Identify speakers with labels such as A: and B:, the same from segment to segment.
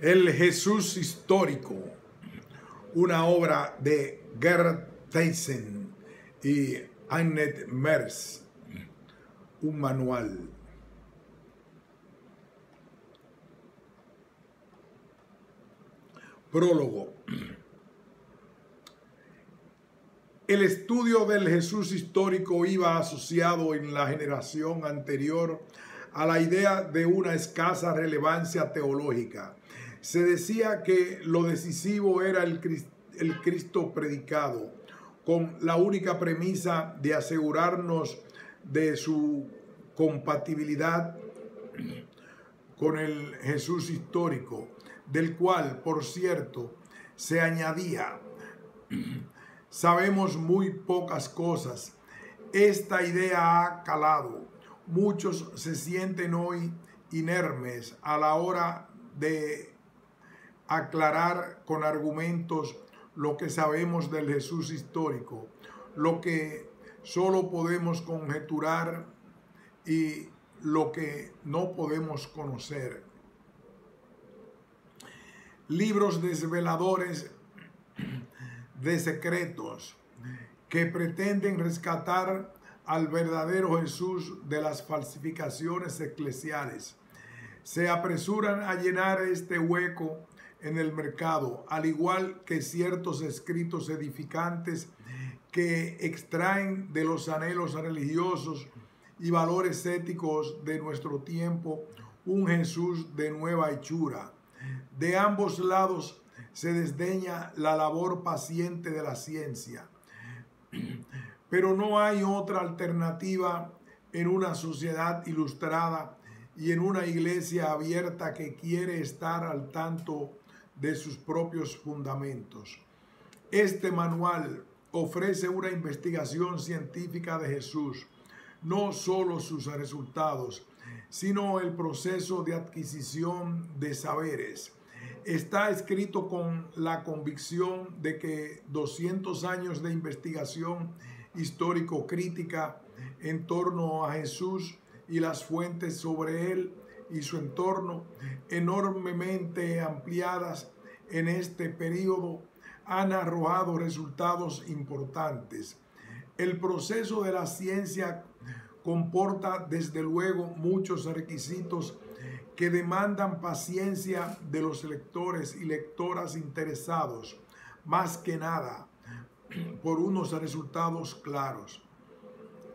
A: El Jesús histórico, una obra de Gerd Theissen y Annette Merz, un manual. Prólogo. El estudio del Jesús histórico iba asociado en la generación anterior a la idea de una escasa relevancia teológica. Se decía que lo decisivo era el Cristo predicado, con la única premisa de asegurarnos de su compatibilidad con el Jesús histórico, del cual, por cierto, se añadía: sabemos muy pocas cosas. Esta idea ha calado. Muchos se sienten hoy inermes a la hora de aclarar con argumentos lo que sabemos del Jesús histórico, lo que solo podemos conjeturar y lo que no podemos conocer. Libros desveladores de secretos que pretenden rescatar al verdadero Jesús de las falsificaciones eclesiales se apresuran a llenar este hueco en el mercado, al igual que ciertos escritos edificantes que extraen de los anhelos religiosos y valores éticos de nuestro tiempo un Jesús de nueva hechura. De ambos lados se desdeña la labor paciente de la ciencia, pero no hay otra alternativa en una sociedad ilustrada y en una iglesia abierta que quiere estar al tanto de sus propios fundamentos. Este manual ofrece una investigación científica de Jesús, no solo sus resultados, sino el proceso de adquisición de saberes. Está escrito con la convicción de que 200 años de investigación histórico-crítica en torno a Jesús y las fuentes sobre él y su entorno, enormemente ampliadas en este periodo, han arrojado resultados importantes. El proceso de la ciencia comporta desde luego muchos requisitos que demandan paciencia de los lectores y lectoras interesados, más que nada por unos resultados claros.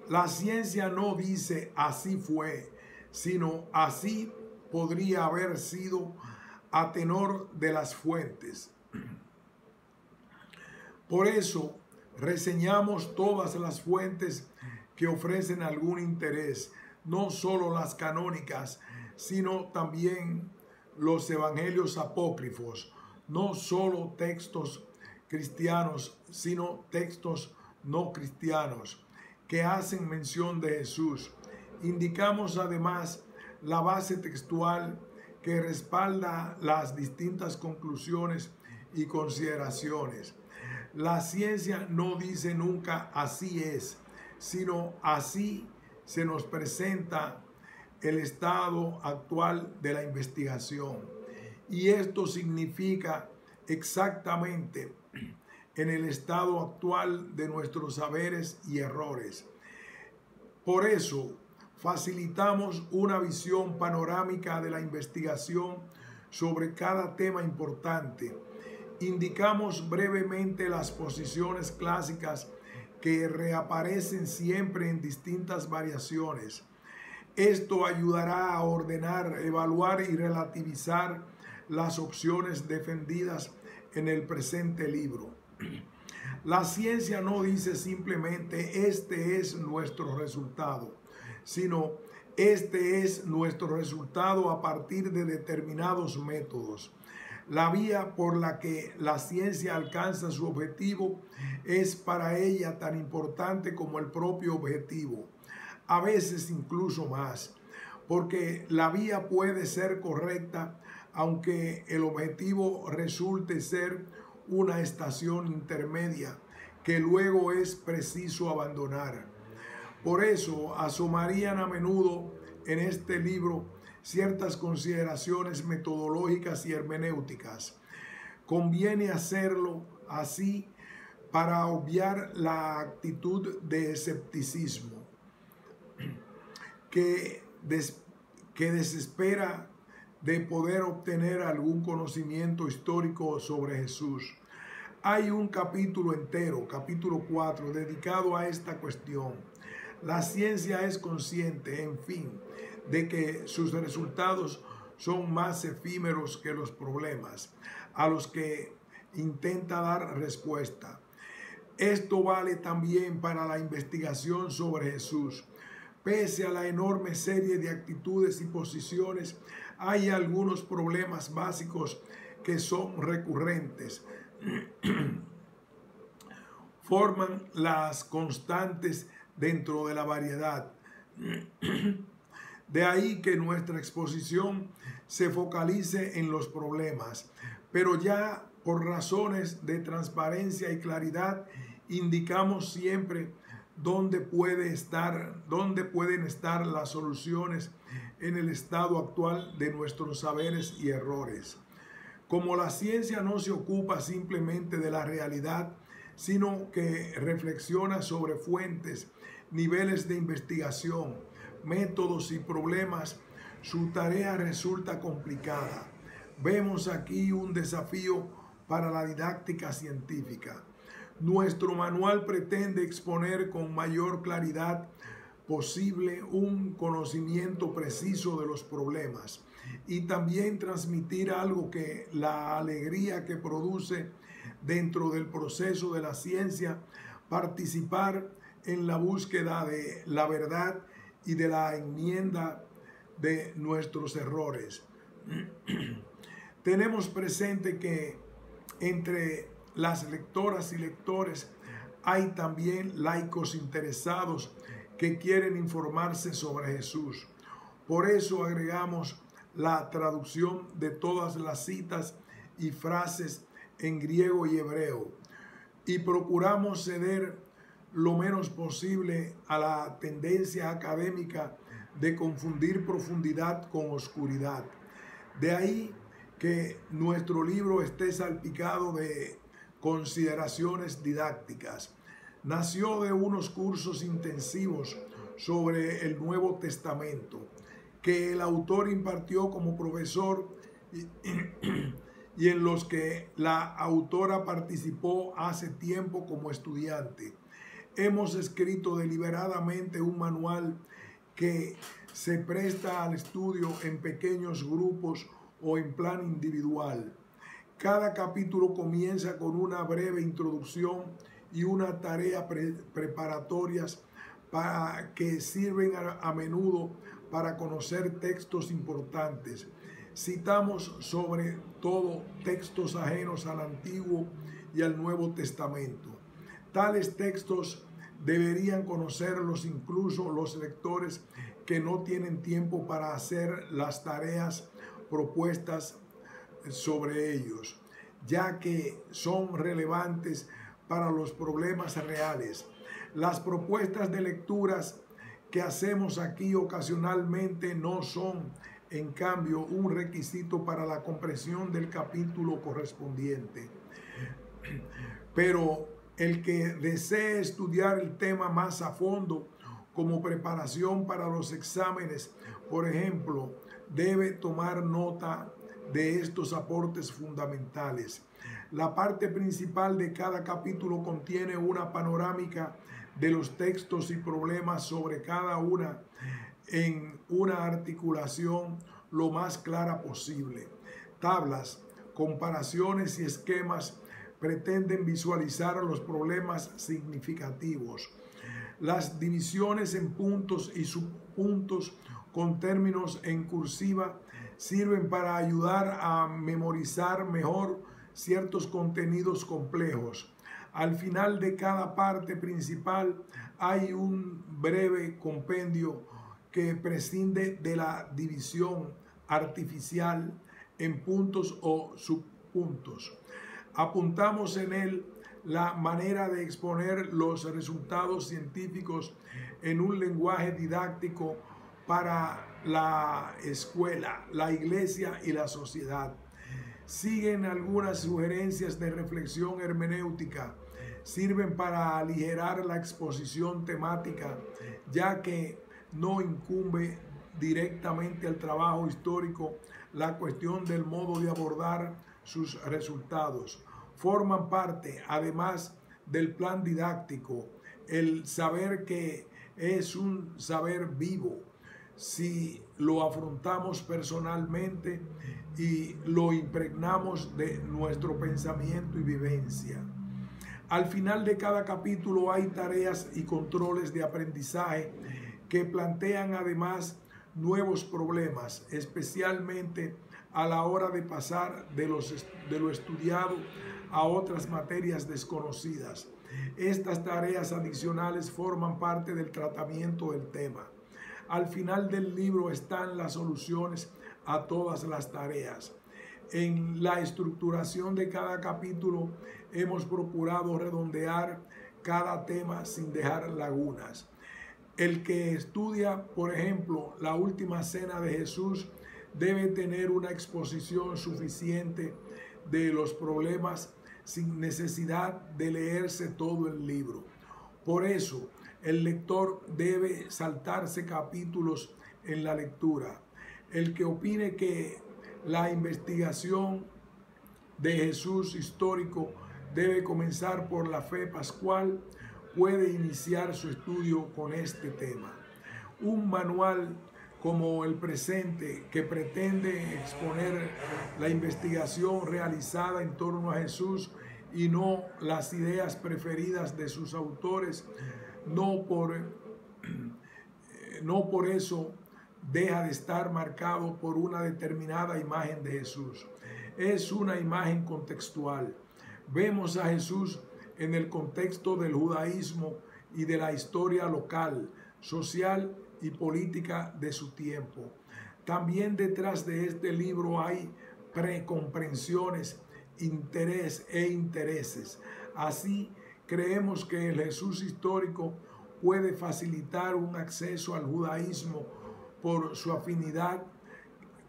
A: La ciencia no dice así fue, sino así podría haber sido a tenor de las fuentes. Por eso reseñamos todas las fuentes que ofrecen algún interés, no solo las canónicas, sino también los evangelios apócrifos, no solo textos cristianos, sino textos no cristianos que hacen mención de Jesús. Indicamos además la base textual que respalda las distintas conclusiones y consideraciones. La ciencia no dice nunca así es, sino así se nos presenta el estado actual de la investigación. Y esto significa exactamente en el estado actual de nuestros saberes y errores. Por eso facilitamos una visión panorámica de la investigación sobre cada tema importante. Indicamos brevemente las posiciones clásicas que reaparecen siempre en distintas variaciones. Esto ayudará a ordenar, evaluar y relativizar las opciones defendidas en el presente libro. La ciencia no dice simplemente este es nuestro resultado, sino este es nuestro resultado a partir de determinados métodos. La vía por la que la ciencia alcanza su objetivo es para ella tan importante como el propio objetivo, a veces incluso más, porque la vía puede ser correcta aunque el objetivo resulte ser una estación intermedia que luego es preciso abandonar. Por eso asomarían a menudo en este libro ciertas consideraciones metodológicas y hermenéuticas. Conviene hacerlo así para obviar la actitud de escepticismo que desespera de poder obtener algún conocimiento histórico sobre Jesús. Hay un capítulo entero, capítulo 4, dedicado a esta cuestión. La ciencia es consciente, en fin, de que sus resultados son más efímeros que los problemas a los que intenta dar respuesta. Esto vale también para la investigación sobre Jesús. Pese a la enorme serie de actitudes y posiciones, hay algunos problemas básicos que son recurrentes. Forman las constantes dentro de la variedad. De ahí que nuestra exposición se focalice en los problemas, pero ya por razones de transparencia y claridad indicamos siempre dónde pueden estar las soluciones en el estado actual de nuestros saberes y errores. Como la ciencia no se ocupa simplemente de la realidad, sino que reflexiona sobre fuentes, niveles de investigación, métodos y problemas, su tarea resulta complicada. Vemos aquí un desafío para la didáctica científica. Nuestro manual pretende exponer con mayor claridad posible un conocimiento preciso de los problemas y también transmitir algo que la alegría que produce dentro del proceso de la ciencia, participar en la búsqueda de la verdad y de la enmienda de nuestros errores. Tenemos presente que entre las lectoras y lectores hay también laicos interesados que quieren informarse sobre Jesús. Por eso agregamos la traducción de todas las citas y frases en griego y hebreo y procuramos ceder lo menos posible a la tendencia académica de confundir profundidad con oscuridad. De ahí que nuestro libro esté salpicado de consideraciones didácticas. Nació de unos cursos intensivos sobre el Nuevo Testamento que el autor impartió como profesor y en los que la autora participó hace tiempo como estudiante. Hemos escrito deliberadamente un manual que se presta al estudio en pequeños grupos o en plan individual. Cada capítulo comienza con una breve introducción y una tarea preparatorias para que sirven a menudo para conocer textos importantes. Citamos sobre todo textos ajenos al Antiguo y al Nuevo Testamento. Tales textos deberían conocerlos incluso los lectores que no tienen tiempo para hacer las tareas propuestas sobre ellos, ya que son relevantes para los problemas reales. Las propuestas de lecturas que hacemos aquí ocasionalmente no son, en cambio, un requisito para la comprensión del capítulo correspondiente. Pero el que desee estudiar el tema más a fondo, como preparación para los exámenes, por ejemplo, debe tomar nota de estos aportes fundamentales. La parte principal de cada capítulo contiene una panorámica de los textos y problemas sobre cada una en una articulación lo más clara posible. Tablas, comparaciones y esquemas pretenden visualizar los problemas significativos. Las divisiones en puntos y subpuntos con términos en cursiva sirven para ayudar a memorizar mejor ciertos contenidos complejos. Al final de cada parte principal hay un breve compendio que prescinde de la división artificial en puntos o subpuntos. Apuntamos en él la manera de exponer los resultados científicos en un lenguaje didáctico para la escuela, la iglesia y la sociedad. Siguen algunas sugerencias de reflexión hermenéutica. Sirven para aligerar la exposición temática, ya que no incumbe directamente al trabajo histórico la cuestión del modo de abordar sus resultados. Forman parte, además del plan didáctico, el saber que es un saber vivo, si lo afrontamos personalmente y lo impregnamos de nuestro pensamiento y vivencia. Al final de cada capítulo hay tareas y controles de aprendizaje que plantean además nuevos problemas, especialmente a la hora de pasar de lo estudiado a otras materias desconocidas. Estas tareas adicionales forman parte del tratamiento del tema. Al final del libro están las soluciones a todas las tareas. En la estructuración de cada capítulo hemos procurado redondear cada tema sin dejar lagunas. El que estudia, por ejemplo, la última cena de Jesús debe tener una exposición suficiente de los problemas sin necesidad de leerse todo el libro. Por eso, el lector debe saltarse capítulos en la lectura. El que opine que la investigación de Jesús histórico debe comenzar por la fe pascual puede iniciar su estudio con este tema. Un manual como el presente, que pretende exponer la investigación realizada en torno a Jesús y no las ideas preferidas de sus autores, no por eso deja de estar marcado por una determinada imagen de Jesús. Es una imagen contextual. Vemos a Jesús en el contexto del judaísmo y de la historia local, social y política de su tiempo. También detrás de este libro hay precomprensiones, interés e intereses. Así, creemos que el Jesús histórico puede facilitar un acceso al judaísmo por su afinidad,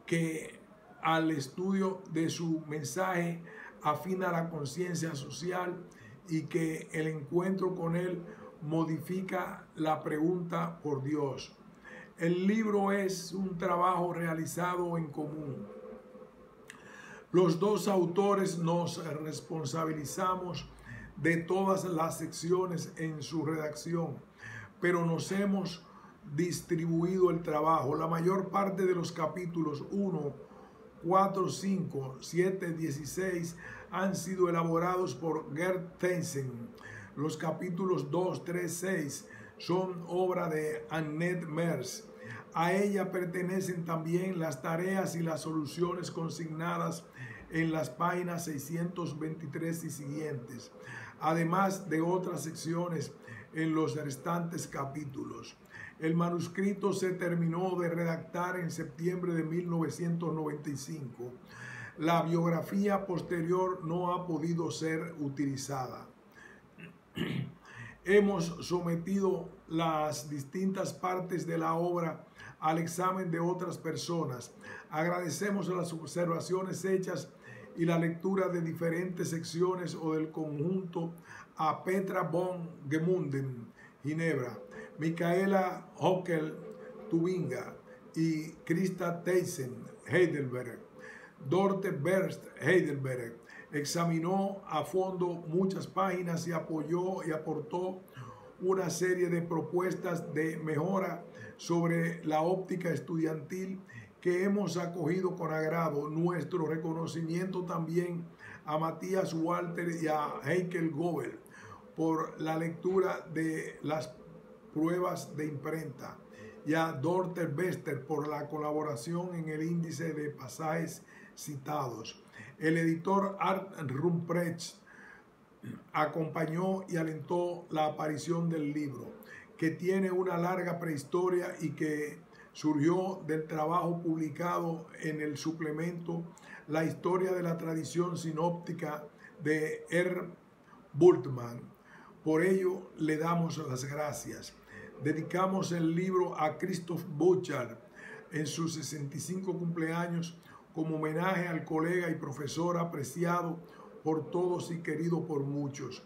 A: que al estudio de su mensaje afina la conciencia social, y que el encuentro con él modifica la pregunta por Dios. El libro es un trabajo realizado en común. Los dos autores nos responsabilizamos de todas las secciones en su redacción, pero nos hemos distribuido el trabajo. La mayor parte de los capítulos 1, 4, 5, 7, 16 han sido elaborados por Gerd Theissen. Los capítulos 2, 3, 6 son obra de Annette Mers. A ella pertenecen también las tareas y las soluciones consignadas en las páginas 623 y siguientes, además de otras secciones en los restantes capítulos. El manuscrito se terminó de redactar en septiembre de 1995. La biografía posterior no ha podido ser utilizada. Hemos sometido las distintas partes de la obra al examen de otras personas. Agradecemos las observaciones hechas y la lectura de diferentes secciones o del conjunto a Petra von Gemunden, Ginebra, Michaela Hockel, Tubinga, y Christa Theissen, Heidelberg. Dorte Berst, Heidelberg, examinó a fondo muchas páginas y apoyó y aportó una serie de propuestas de mejora sobre la óptica estudiantil que hemos acogido con agrado. Nuestro reconocimiento también a Matías Walter y a Heikel Gobel por la lectura de las pruebas de imprenta, y a Dorte Bester por la colaboración en el índice de pasajes citados. El editor Art Rumprecht acompañó y alentó la aparición del libro, que tiene una larga prehistoria y que surgió del trabajo publicado en el suplemento La historia de la tradición sinóptica de R. Bultmann. Por ello le damos las gracias. Dedicamos el libro a Christoph Burchard, en su 65 cumpleaños como homenaje al colega y profesor apreciado por todos y querido por muchos.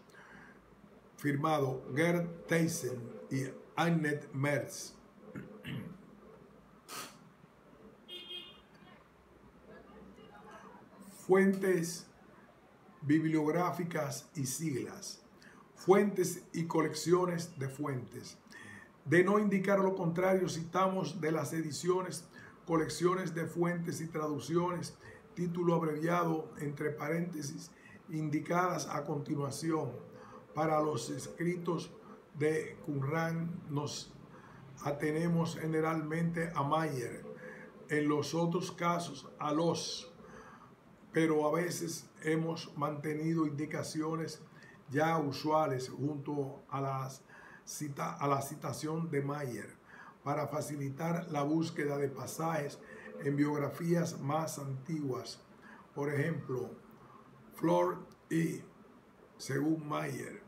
A: Firmado Gerd Theissen y Annette Merz. Fuentes bibliográficas y siglas. Fuentes y colecciones de fuentes. De no indicar lo contrario, citamos de las ediciones, colecciones de fuentes y traducciones, título abreviado entre paréntesis, indicadas a continuación. Para los escritos de Qumran nos atenemos generalmente a Mayer, en los otros casos a los, pero a veces hemos mantenido indicaciones ya usuales junto a la citación de Mayer para facilitar la búsqueda de pasajes en biografías más antiguas. Por ejemplo, Flor y según Mayer.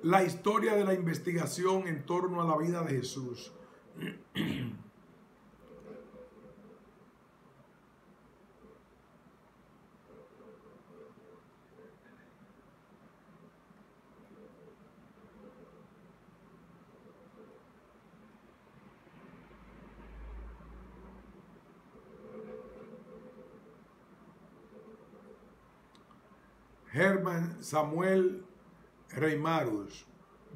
A: La historia de la investigación en torno a la vida de Jesús. Hermann Samuel Reimarus,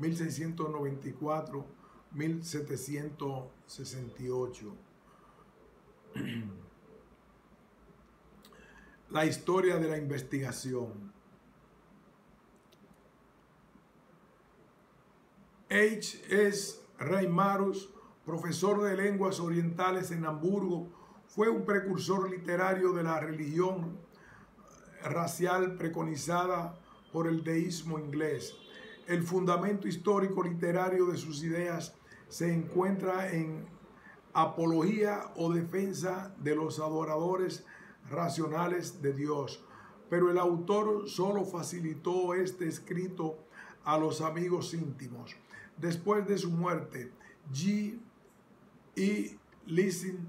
A: 1694-1768. La historia de la investigación. H.S. Reimarus, profesor de lenguas orientales en Hamburgo, fue un precursor literario de la religión racial preconizada por el deísmo inglés. El fundamento histórico literario de sus ideas se encuentra en apología o defensa de los adoradores racionales de Dios, pero el autor solo facilitó este escrito a los amigos íntimos. Después de su muerte, G. E. Lessing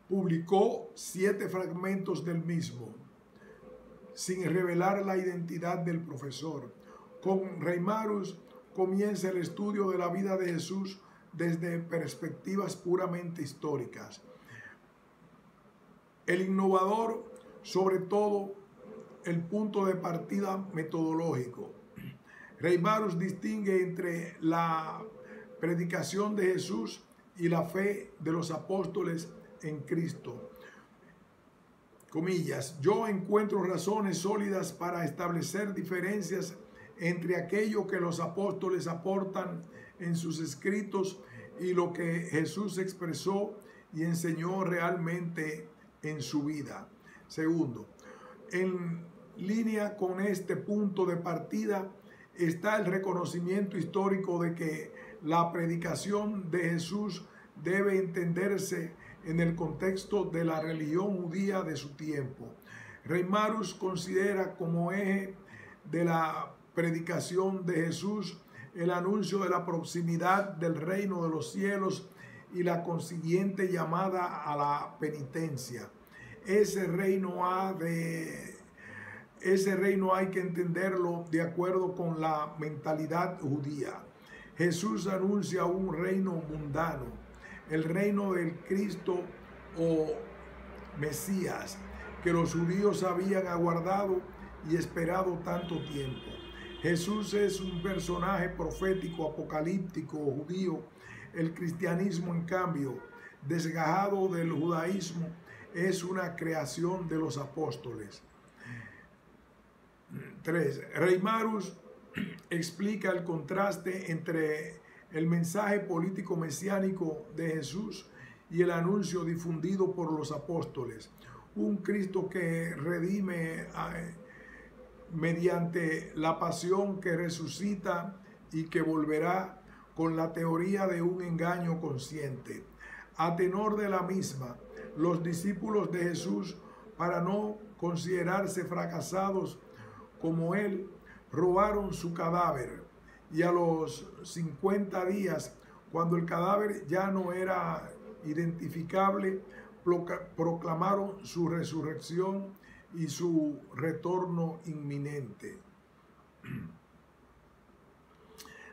A: publicó 7 fragmentos del mismo, sin revelar la identidad del profesor. Con Reimarus comienza el estudio de la vida de Jesús desde perspectivas puramente históricas. El innovador, sobre todo, el punto de partida metodológico. Reimarus distingue entre la predicación de Jesús y la fe de los apóstoles en Cristo. Comillas, yo encuentro razones sólidas para establecer diferencias entre aquello que los apóstoles aportan en sus escritos y lo que Jesús expresó y enseñó realmente en su vida. Segundo, en línea con este punto de partida está el reconocimiento histórico de que la predicación de Jesús debe entenderse en el contexto de la religión judía de su tiempo. Reimarus considera como eje de la predicación de Jesús el anuncio de la proximidad del reino de los cielos y la consiguiente llamada a la penitencia. Ese reino hay que entenderlo de acuerdo con la mentalidad judía. Jesús anuncia un reino mundano, el reino del Cristo o Mesías, que los judíos habían aguardado y esperado tanto tiempo. Jesús es un personaje profético, apocalíptico, judío. El cristianismo, en cambio, desgajado del judaísmo, es una creación de los apóstoles. 3. Reimarus explica el contraste entre el mensaje político mesiánico de Jesús y el anuncio difundido por los apóstoles. Un Cristo que redime mediante la pasión, que resucita y que volverá, con la teoría de un engaño consciente. A tenor de la misma, los discípulos de Jesús, para no considerarse fracasados como él, robaron su cadáver y a los 50 días, cuando el cadáver ya no era identificable, proclamaron su resurrección y su retorno inminente.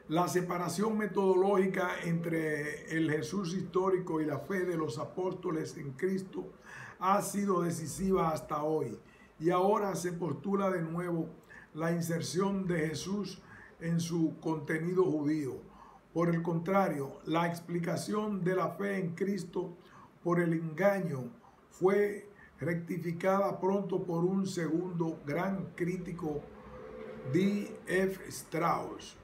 A: La separación metodológica entre el Jesús histórico y la fe de los apóstoles en Cristo ha sido decisiva hasta hoy, y ahora se postula de nuevo la inserción de Jesús en su contenido judío. Por el contrario, la explicación de la fe en Cristo por el engaño fue rectificada pronto por un segundo gran crítico, D.F. Strauss.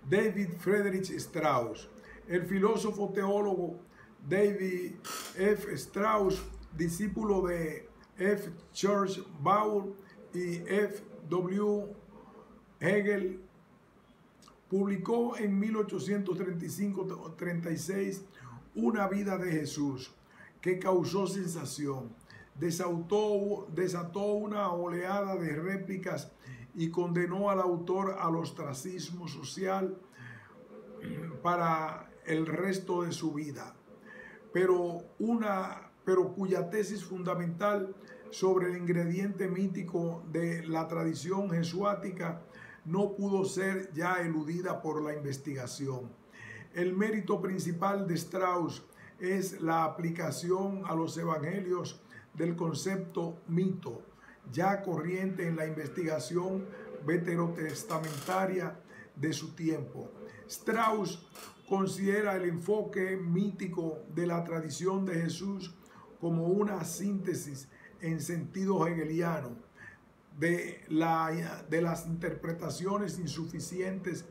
A: David Friedrich Strauss. El filósofo teólogo David F. Strauss, discípulo de F. Church Bauer y F. W. Hegel, publicó en 1835-36 Una vida de Jesús, que causó sensación, desató una oleada de réplicas y condenó al autor al ostracismo social para el resto de su vida, pero cuya tesis fundamental sobre el ingrediente mítico de la tradición jesuática no pudo ser ya eludida por la investigación. El mérito principal de Strauss es la aplicación a los evangelios del concepto mito, ya corriente en la investigación veterotestamentaria de su tiempo. Strauss considera el enfoque mítico de la tradición de Jesús como una síntesis en sentido hegeliano de las interpretaciones insuficientes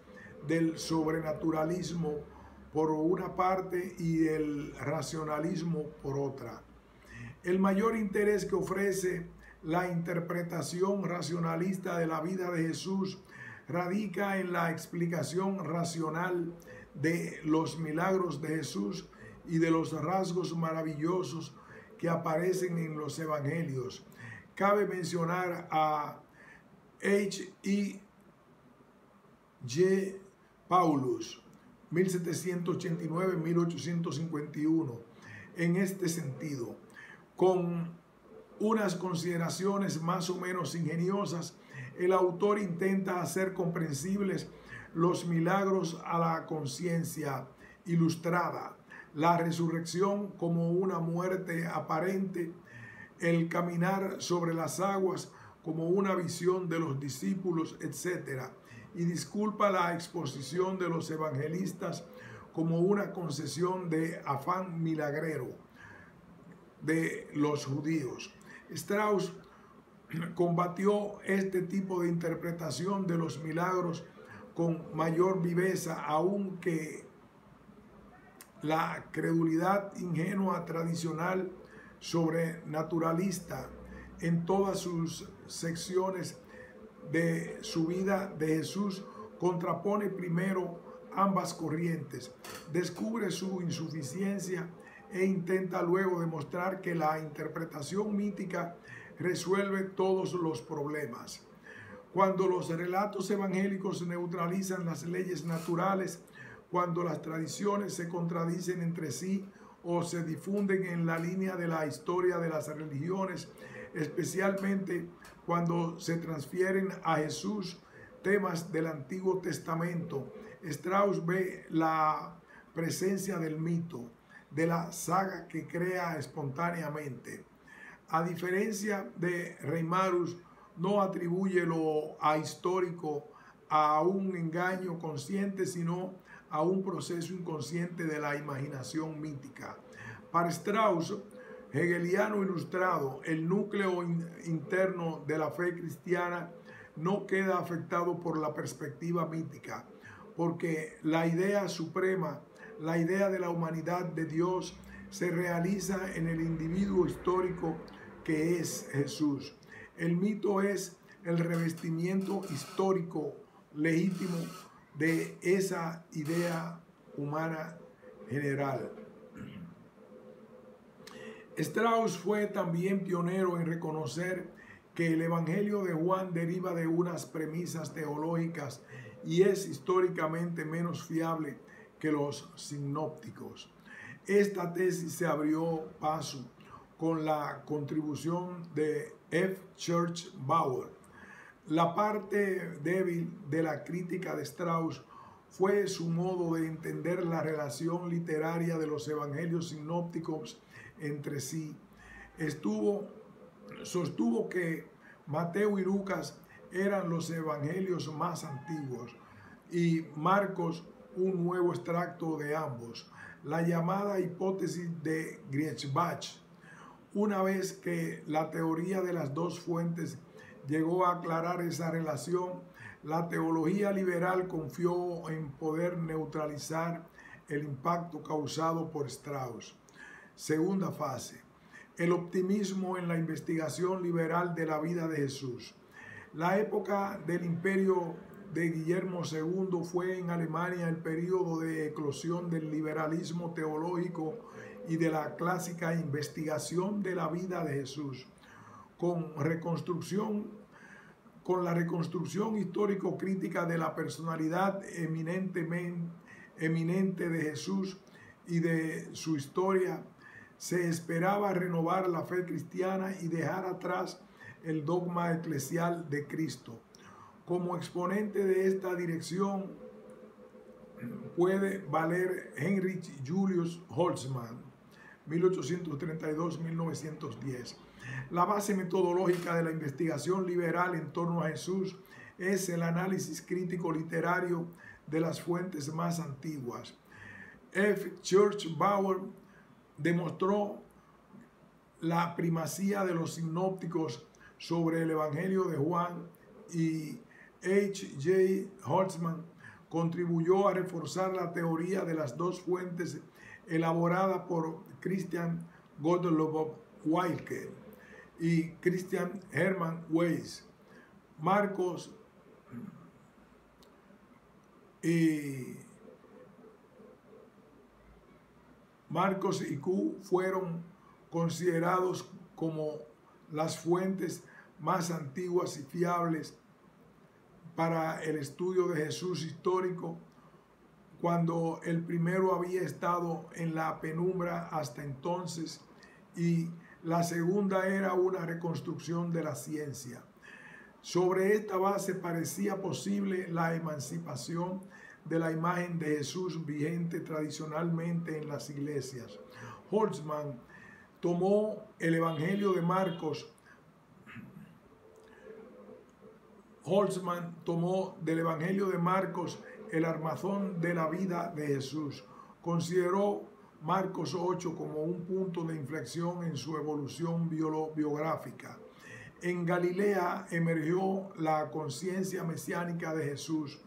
A: del sobrenaturalismo por una parte y el racionalismo por otra. El mayor interés que ofrece la interpretación racionalista de la vida de Jesús radica en la explicación racional de los milagros de Jesús y de los rasgos maravillosos que aparecen en los evangelios. Cabe mencionar a H.E.G. Paulus, 1789-1851, en este sentido, con unas consideraciones más o menos ingeniosas. El autor intenta hacer comprensibles los milagros a la conciencia ilustrada, la resurrección como una muerte aparente, el caminar sobre las aguas como una visión de los discípulos, etc. Y disculpa la exposición de los evangelistas como una concesión de afán milagrero de los judíos. Strauss combatió este tipo de interpretación de los milagros con mayor viveza, aunque la credulidad ingenua tradicional sobrenaturalista en todas sus secciones de su vida de Jesús contrapone primero ambas corrientes, descubre su insuficiencia e intenta luego demostrar que la interpretación mítica resuelve todos los problemas. Cuando los relatos evangélicos neutralizan las leyes naturales, cuando las tradiciones se contradicen entre sí o se difunden en la línea de la historia de las religiones, especialmente cuando se transfieren a Jesús temas del Antiguo Testamento, Strauss ve la presencia del mito, de la saga que crea espontáneamente. A diferencia de Reimarus, no atribuye lo ahistórico a un engaño consciente, sino a un proceso inconsciente de la imaginación mítica. Para Strauss, hegeliano ilustrado, el núcleo interno de la fe cristiana no queda afectado por la perspectiva mítica, porque la idea suprema, la idea de la humanidad de Dios, se realiza en el individuo histórico que es Jesús. El mito es el revestimiento histórico legítimo de esa idea humana general. Strauss fue también pionero en reconocer que el Evangelio de Juan deriva de unas premisas teológicas y es históricamente menos fiable que los sinópticos. Esta tesis se abrió paso con la contribución de F. Church Bauer. La parte débil de la crítica de Strauss fue su modo de entender la relación literaria de los evangelios sinópticos entre sí. Sostuvo que Mateo y Lucas eran los evangelios más antiguos y Marcos un nuevo extracto de ambos, la llamada hipótesis de Griesbach. Una vez que la teoría de las dos fuentes llegó a aclarar esa relación, la teología liberal confió en poder neutralizar el impacto causado por Strauss. Segunda fase. El optimismo en la investigación liberal de la vida de Jesús. La época del imperio de Guillermo II fue en Alemania el periodo de eclosión del liberalismo teológico y de la clásica investigación de la vida de Jesús, con la reconstrucción histórico-crítica de la personalidad eminente de Jesús y de su historia. Se esperaba renovar la fe cristiana y dejar atrás el dogma eclesial de Cristo. Como exponente de esta dirección puede valer Heinrich Julius Holtzmann, 1832-1910. La base metodológica de la investigación liberal en torno a Jesús es el análisis crítico literario de las fuentes más antiguas. F. Church Bauer demostró la primacía de los sinópticos sobre el Evangelio de Juan y H. J. Holtzmann contribuyó a reforzar la teoría de las dos fuentes elaborada por Christian Gottlob Wilke y Christian Hermann Weiss. Marcos y Q fueron considerados como las fuentes más antiguas y fiables para el estudio de Jesús histórico, cuando el primero había estado en la penumbra hasta entonces y la segunda era una reconstrucción de la ciencia. Sobre esta base parecía posible la emancipación de la imagen de Jesús vigente tradicionalmente en las iglesias. Holtzmann tomó el Evangelio de Marcos. Holtzmann tomó del Evangelio de Marcos el armazón de la vida de Jesús. Consideró Marcos 8 como un punto de inflexión en su evolución biográfica. En Galilea emergió la conciencia mesiánica de Jesús,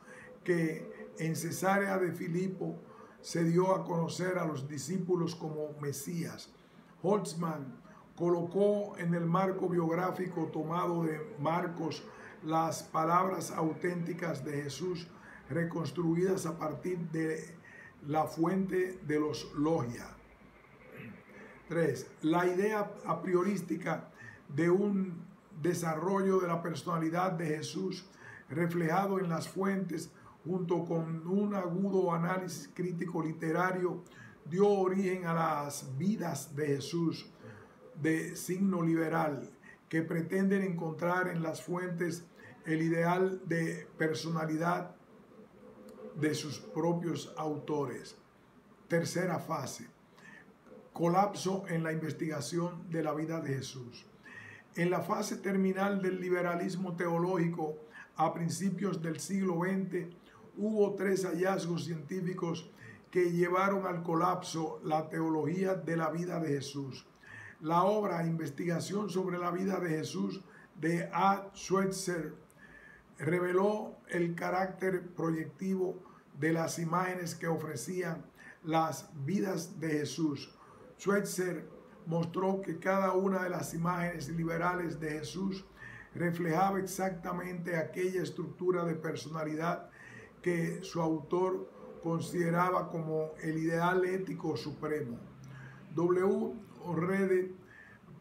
A: que en Cesarea de Filipo se dio a conocer a los discípulos como Mesías. Holtzmann colocó en el marco biográfico tomado de Marcos las palabras auténticas de Jesús reconstruidas a partir de la fuente de los Logia. 3. La idea a priorística de un desarrollo de la personalidad de Jesús reflejado en las fuentes junto con un agudo análisis crítico literario dio origen a las vidas de Jesús de signo liberal que pretenden encontrar en las fuentes el ideal de personalidad de sus propios autores. Tercera fase. Colapso en la investigación de la vida de Jesús. En la fase terminal del liberalismo teológico, a principios del siglo XX, hubo 3 hallazgos científicos que llevaron al colapso la teología de la vida de Jesús. La obra Investigación sobre la vida de Jesús de A. Schweitzer reveló el carácter proyectivo de las imágenes que ofrecían las vidas de Jesús. Schweitzer mostró que cada una de las imágenes liberales de Jesús reflejaba exactamente aquella estructura de personalidad que su autor consideraba como el ideal ético supremo. W. Rede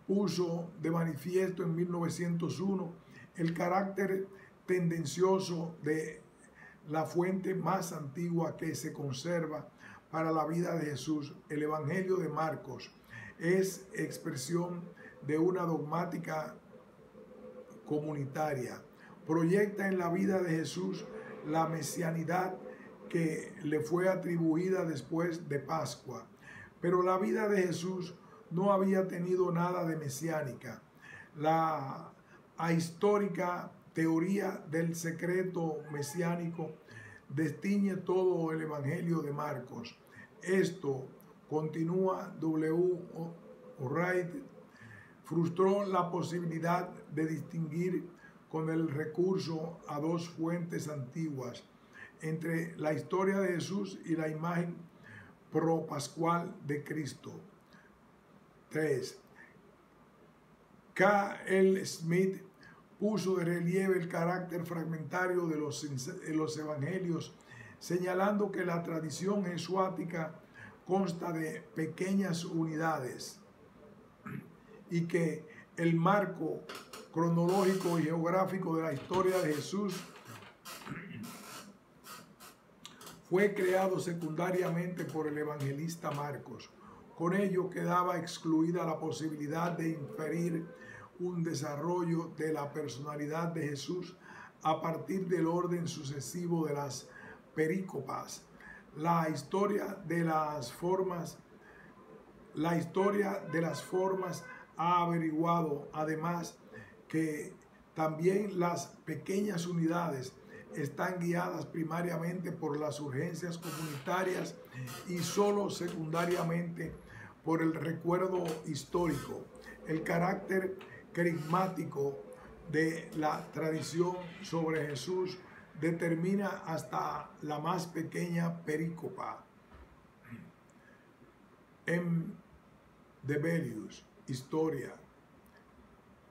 A: puso de manifiesto en 1901 el carácter tendencioso de la fuente más antigua que se conserva para la vida de Jesús. El Evangelio de Marcos es expresión de una dogmática comunitaria. Proyecta en la vida de Jesús la mesianidad que le fue atribuida después de Pascua. Pero la vida de Jesús no había tenido nada de mesiánica. La ahistórica teoría del secreto mesiánico destiñe todo el Evangelio de Marcos. Esto, continúa W. Wright, frustró la posibilidad de distinguir con el recurso a dos fuentes antiguas entre la historia de Jesús y la imagen propascual de Cristo. 3. K. L. Smith puso de relieve el carácter fragmentario de los evangelios, señalando que la tradición jesuática consta de pequeñas unidades y que el marco cronológico y geográfico de la historia de Jesús fue creado secundariamente por el evangelista Marcos. Con ello quedaba excluida la posibilidad de inferir un desarrollo de la personalidad de Jesús a partir del orden sucesivo de las perícopas. La historia de las formas ha averiguado además que también las pequeñas unidades están guiadas primariamente por las urgencias comunitarias y solo secundariamente por el recuerdo histórico. El carácter carismático de la tradición sobre Jesús determina hasta la más pequeña perícopa. M. Debelius, Historia.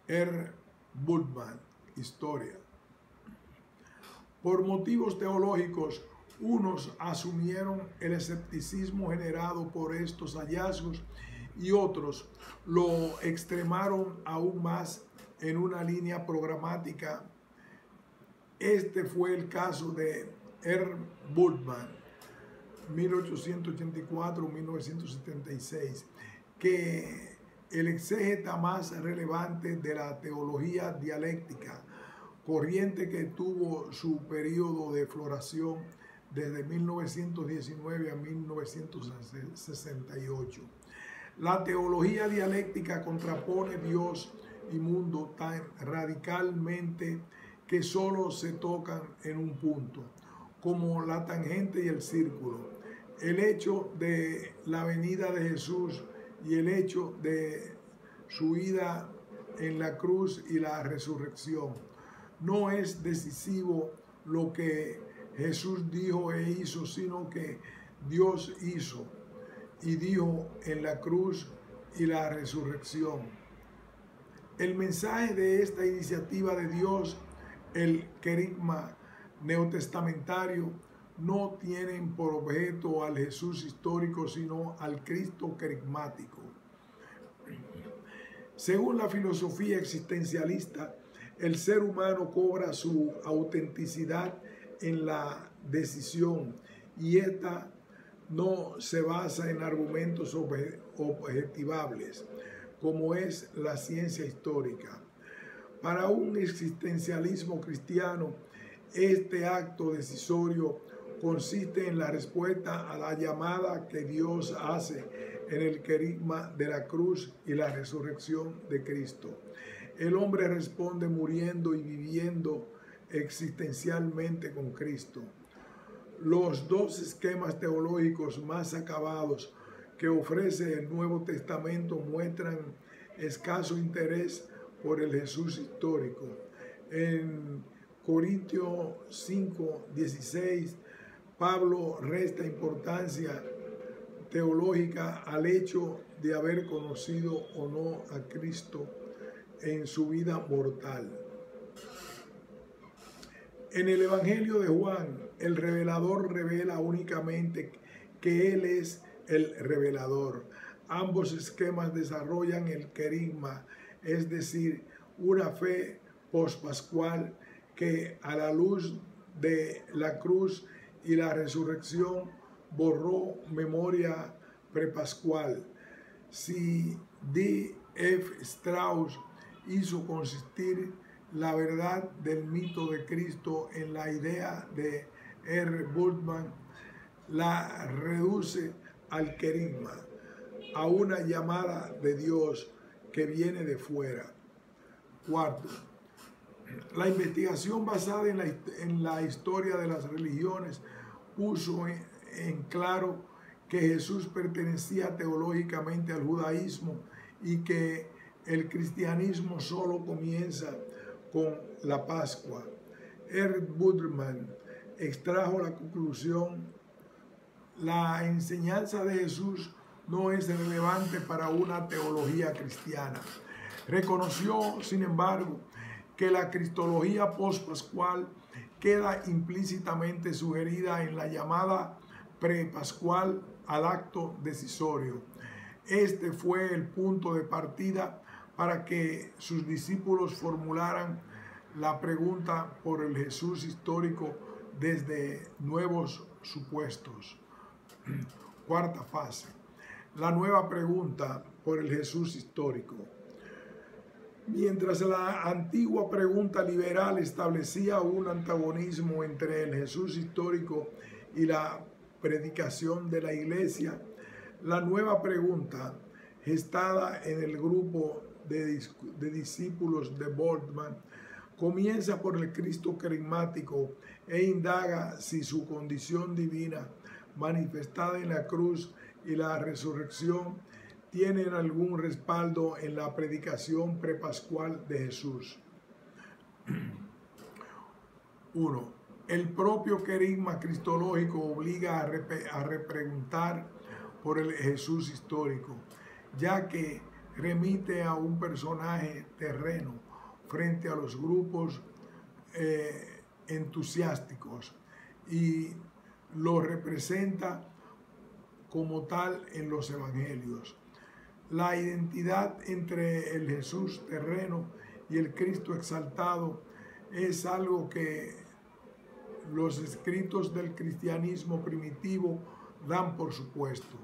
A: R. Bultmann, Historia. Por motivos teológicos, unos asumieron el escepticismo generado por estos hallazgos y otros lo extremaron aún más en una línea programática. Este fue el caso de R. Bultmann, 1884-1976, que el exégeta más relevante de la teología dialéctica, corriente que tuvo su periodo de floración desde 1919 a 1968. La teología dialéctica contrapone Dios y mundo tan radicalmente que solo se tocan en un punto, como la tangente y el círculo. El hecho de la venida de Jesús y el hecho de su ida en la cruz y la resurrección. No es decisivo lo que Jesús dijo e hizo, sino que Dios hizo y dijo en la cruz y la resurrección. El mensaje de esta iniciativa de Dios, el querigma neotestamentario, no tienen por objeto al Jesús histórico, sino al Cristo querigmático. Según la filosofía existencialista, el ser humano cobra su autenticidad en la decisión y esta no se basa en argumentos objetivables, como es la ciencia histórica. Para un existencialismo cristiano, este acto decisorio consiste en la respuesta a la llamada que Dios hace en el querigma de la cruz y la resurrección de Cristo. El hombre responde muriendo y viviendo existencialmente con Cristo. Los dos esquemas teológicos más acabados que ofrece el Nuevo Testamento muestran escaso interés por el Jesús histórico. En Corintios 5:16, Pablo resta importancia teológica al hecho de haber conocido o no a Cristo en su vida mortal. En el Evangelio de Juan, el revelador revela únicamente que Él es el revelador. Ambos esquemas desarrollan el querigma, es decir, una fe pospascual que a la luz de la cruz y la resurrección borró memoria prepascual. Si D. F. Strauss hizo consistir la verdad del mito de Cristo en la idea de R. Bultmann, la reduce al querigma, a una llamada de Dios que viene de fuera. Cuarto, la investigación basada en la historia de las religiones puso en claro que Jesús pertenecía teológicamente al judaísmo y que el cristianismo solo comienza con la Pascua. R. Bultmann extrajo la conclusión: la enseñanza de Jesús no es relevante para una teología cristiana. Reconoció, sin embargo, que la cristología pospascual queda implícitamente sugerida en la llamada prepascual al acto decisorio. Este fue el punto de partida para que sus discípulos formularan la pregunta por el Jesús histórico desde nuevos supuestos. Cuarta fase, la nueva pregunta por el Jesús histórico. Mientras la antigua pregunta liberal establecía un antagonismo entre el Jesús histórico y la predicación de la Iglesia, la nueva pregunta, gestada en el grupo de discípulos de Bultmann, comienza por el Cristo carismático e indaga si su condición divina, manifestada en la cruz y la resurrección, tienen algún respaldo en la predicación prepascual de Jesús. 1. El propio querigma cristológico obliga a repreguntar por el Jesús histórico, ya que remite a un personaje terreno frente a los grupos entusiásticos y lo representa como tal en los evangelios. La identidad entre el Jesús terreno y el Cristo exaltado es algo que los escritos del cristianismo primitivo dan por supuesto.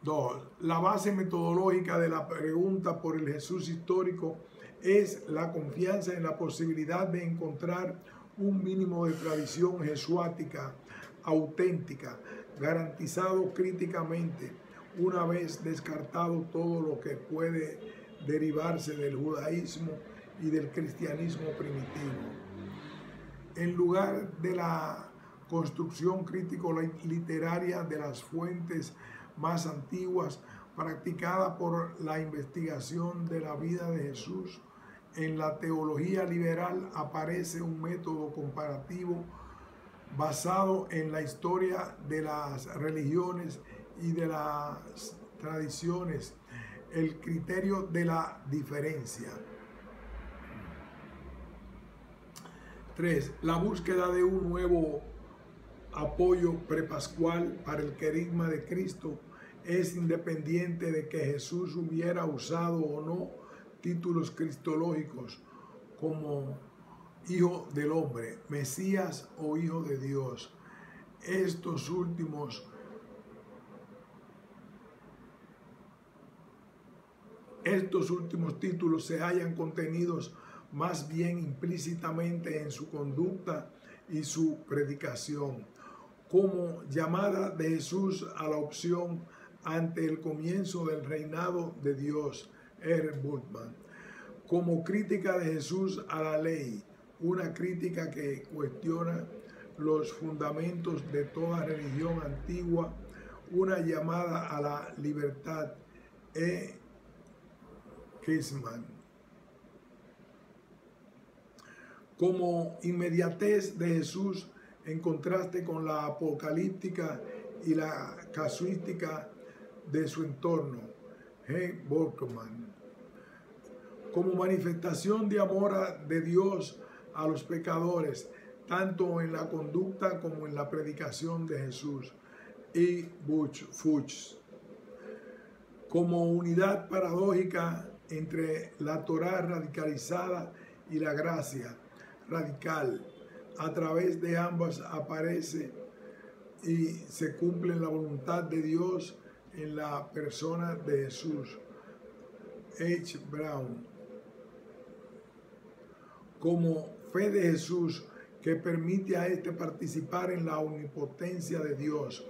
A: 2. La base metodológica de la pregunta por el Jesús histórico es la confianza en la posibilidad de encontrar un mínimo de tradición jesuática auténtica, garantizado críticamente, una vez descartado todo lo que puede derivarse del judaísmo y del cristianismo primitivo. En lugar de la construcción crítico-literaria de las fuentes más antiguas, practicada por la investigación de la vida de Jesús, en la teología liberal aparece un método comparativo basado en la historia de las religiones y de las tradiciones, el criterio de la diferencia. 3. La búsqueda de un nuevo apoyo prepascual para el querigma de Cristo es independiente de que Jesús hubiera usado o no títulos cristológicos como Hijo del Hombre, Mesías o Hijo de Dios. Estos últimos títulos se hallan contenidos más bien implícitamente en su conducta y su predicación, como llamada de Jesús a la opción ante el comienzo del reinado de Dios, R. Bultmann, como crítica de Jesús a la ley, una crítica que cuestiona los fundamentos de toda religión antigua, una llamada a la libertad, E. Kisman, como inmediatez de Jesús en contraste con la apocalíptica y la casuística de su entorno, G. Bultmann, como manifestación de amor de Dios a los pecadores, tanto en la conducta como en la predicación de Jesús, y Fuchs, como unidad paradójica entre la Torá radicalizada y la gracia radical. A través de ambas aparece y se cumple la voluntad de Dios en la persona de Jesús. H. Brown, como fe de Jesús que permite a este participar en la omnipotencia de Dios.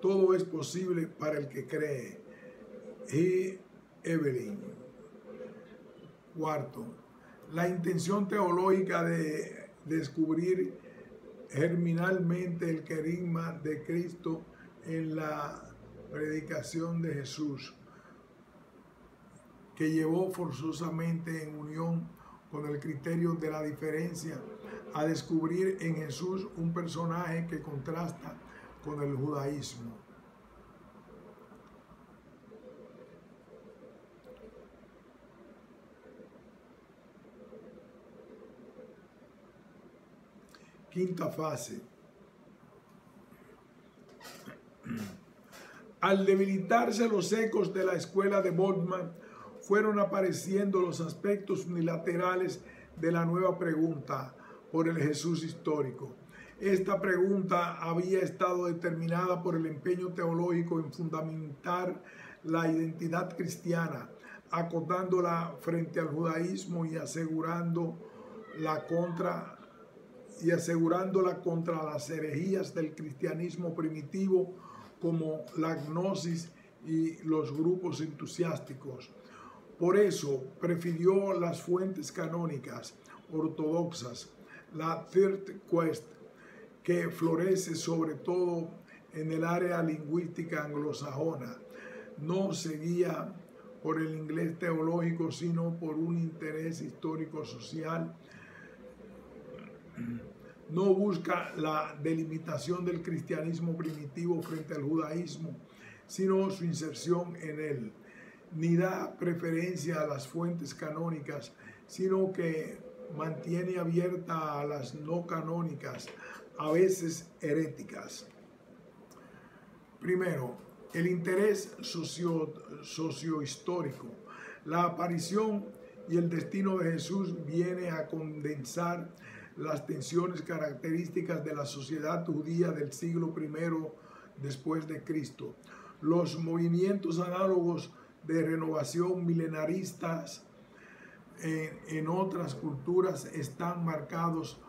A: Todo es posible para el que cree. Y Evelyn. Cuarto, la intención teológica de descubrir germinalmente el querigma de Cristo en la predicación de Jesús, que llevó forzosamente en unión con el criterio de la diferencia a descubrir en Jesús un personaje que contrasta con el judaísmo. Quinta fase. Al debilitarse los ecos de la escuela de Boltzmann, fueron apareciendo los aspectos unilaterales de la nueva pregunta por el Jesús histórico. Esta pregunta había estado determinada por el empeño teológico en fundamentar la identidad cristiana, acotándola frente al judaísmo y asegurándola contra las herejías del cristianismo primitivo como la gnosis y los grupos entusiásticos. Por eso prefirió las fuentes canónicas ortodoxas, la Third Quest, que florece sobre todo en el área lingüística anglosajona. No seguía por el inglés teológico, sino por un interés histórico-social. No busca la delimitación del cristianismo primitivo frente al judaísmo, sino su inserción en él. Ni da preferencia a las fuentes canónicas, sino que mantiene abierta a las no canónicas, a veces heréticas. Primero, el interés sociohistórico. La aparición y el destino de Jesús viene a condensar las tensiones características de la sociedad judía del siglo I después de Cristo. Los movimientos análogos de renovación milenaristas en otras culturas están marcados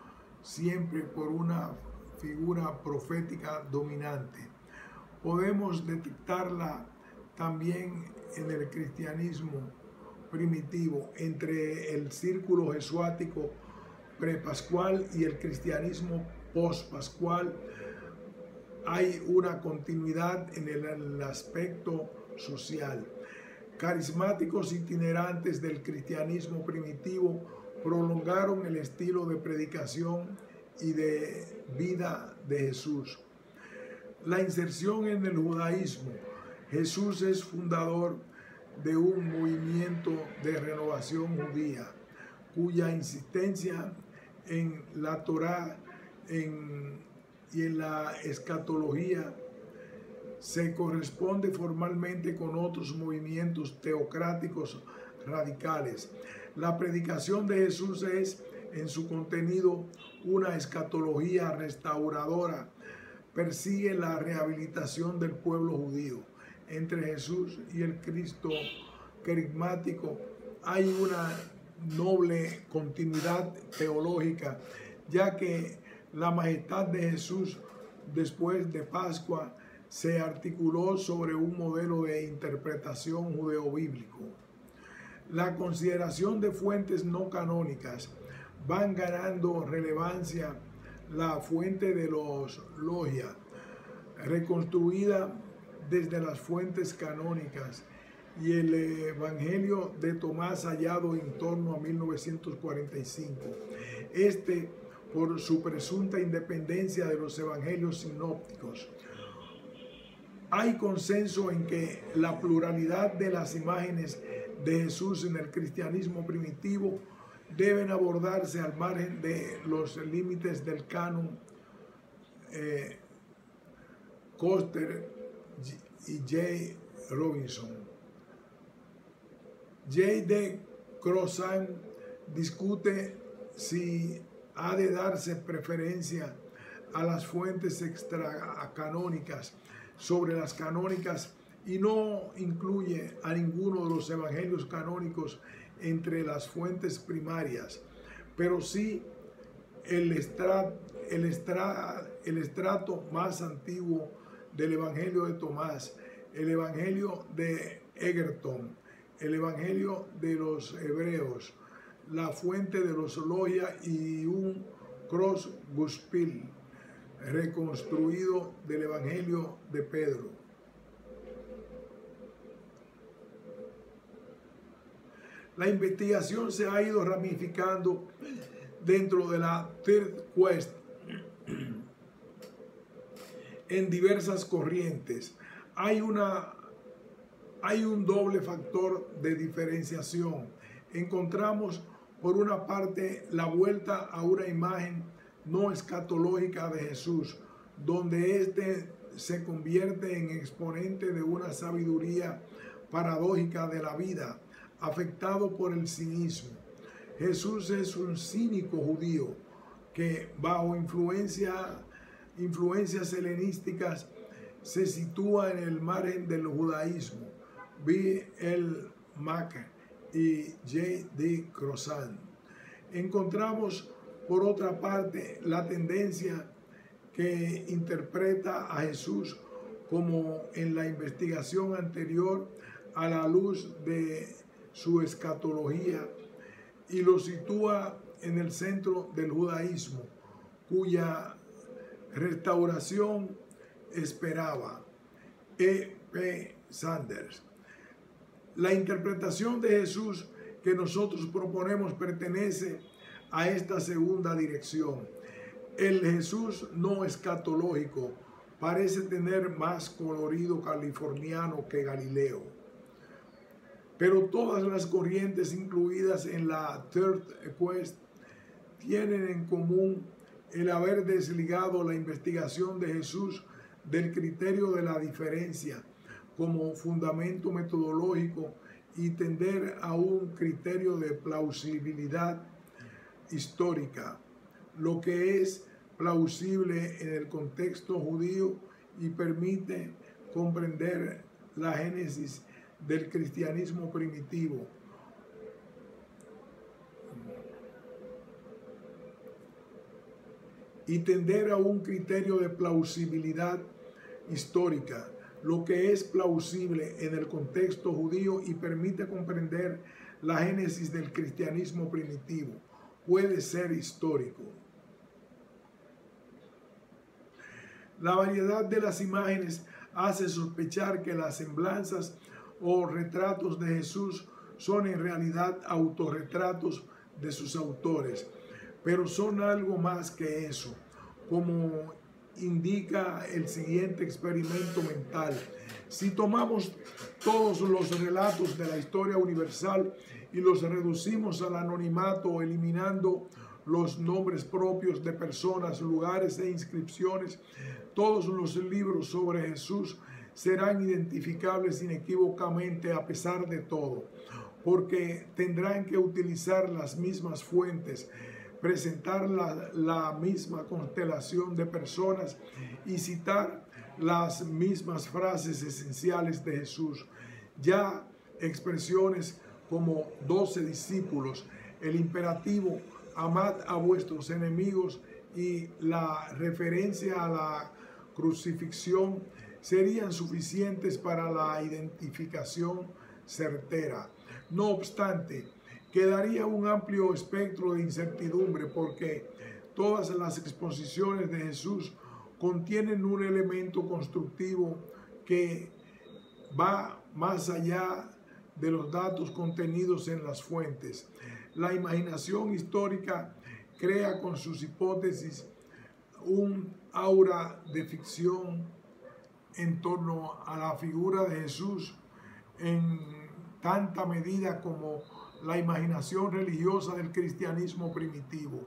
A: siempre por una figura profética dominante. Podemos detectarla también en el cristianismo primitivo, entre el círculo jesuático prepascual y el cristianismo pospascual. Hay una continuidad en el aspecto social. Carismáticos itinerantes del cristianismo primitivo prolongaron el estilo de predicación y de vida de Jesús. La inserción en el judaísmo. Jesús es fundador de un movimiento de renovación judía, cuya insistencia en la Torá y en la escatología se corresponde formalmente con otros movimientos teocráticos radicales. La predicación de Jesús es, en su contenido, una escatología restauradora. Persigue la rehabilitación del pueblo judío. Entre Jesús y el Cristo carismático hay una noble continuidad teológica, ya que la majestad de Jesús después de Pascua se articuló sobre un modelo de interpretación judeo-bíblico. La consideración de fuentes no canónicas van ganando relevancia. La fuente de los Logia, reconstruida desde las fuentes canónicas, y el Evangelio de Tomás hallado en torno a 1945. Por su presunta independencia de los evangelios sinópticos. Hay consenso en que la pluralidad de las imágenes de Jesús en el cristianismo primitivo deben abordarse al margen de los límites del canon Koster y J. Robinson. J. D. Crozan discute si ha de darse preferencia a las fuentes extracanónicas sobre las canónicas y no incluye a ninguno de los evangelios canónicos entre las fuentes primarias, pero sí el estrato más antiguo del Evangelio de Tomás, el Evangelio de Egerton, el Evangelio de los Hebreos, la fuente de los Logia y un cross gospel reconstruido del Evangelio de Pedro. La investigación se ha ido ramificando dentro de la Third Quest en diversas corrientes. Hay un doble factor de diferenciación. Encontramos por una parte la vuelta a una imagen no escatológica de Jesús, donde éste se convierte en exponente de una sabiduría paradójica de la vida, afectado por el cinismo. Jesús es un cínico judío que bajo influencias helenísticas se sitúa en el margen del judaísmo. B. L. Mack y J. D. Crozan. Encontramos por otra parte la tendencia que interpreta a Jesús como en la investigación anterior a la luz de su escatología y lo sitúa en el centro del judaísmo, cuya restauración esperaba. E. P. Sanders. La interpretación de Jesús que nosotros proponemos pertenece a esta segunda dirección. El Jesús no escatológico parece tener más colorido californiano que Galileo, pero todas las corrientes incluidas en la Third Quest tienen en común el haber desligado la investigación de Jesús del criterio de la diferencia como fundamento metodológico y tender a un criterio de plausibilidad histórica, lo que es plausible en el contexto judío y permite comprender la génesis del cristianismo primitivo. Y tender a un criterio de plausibilidad histórica, lo que es plausible en el contexto judío y permite comprender la génesis del cristianismo primitivo. Puede ser histórico. La variedad de las imágenes hace sospechar que las semblanzas o retratos de Jesús son en realidad autorretratos de sus autores, pero son algo más que eso, como indica el siguiente experimento mental. Si tomamos todos los relatos de la historia universal y los reducimos al anonimato, eliminando los nombres propios de personas, lugares e inscripciones, todos los libros sobre Jesús serán identificables inequívocamente a pesar de todo, porque tendrán que utilizar las mismas fuentes, presentar la misma constelación de personas y citar las mismas frases esenciales de Jesús. Ya expresiones como 12 discípulos, el imperativo amad a vuestros enemigos y la referencia a la crucifixión serían suficientes para la identificación certera. No obstante, quedaría un amplio espectro de incertidumbre porque todas las exposiciones de Jesús contienen un elemento constructivo que va más allá de los datos contenidos en las fuentes. La imaginación histórica crea con sus hipótesis un aura de ficción en torno a la figura de Jesús en tanta medida como la imaginación religiosa del cristianismo primitivo,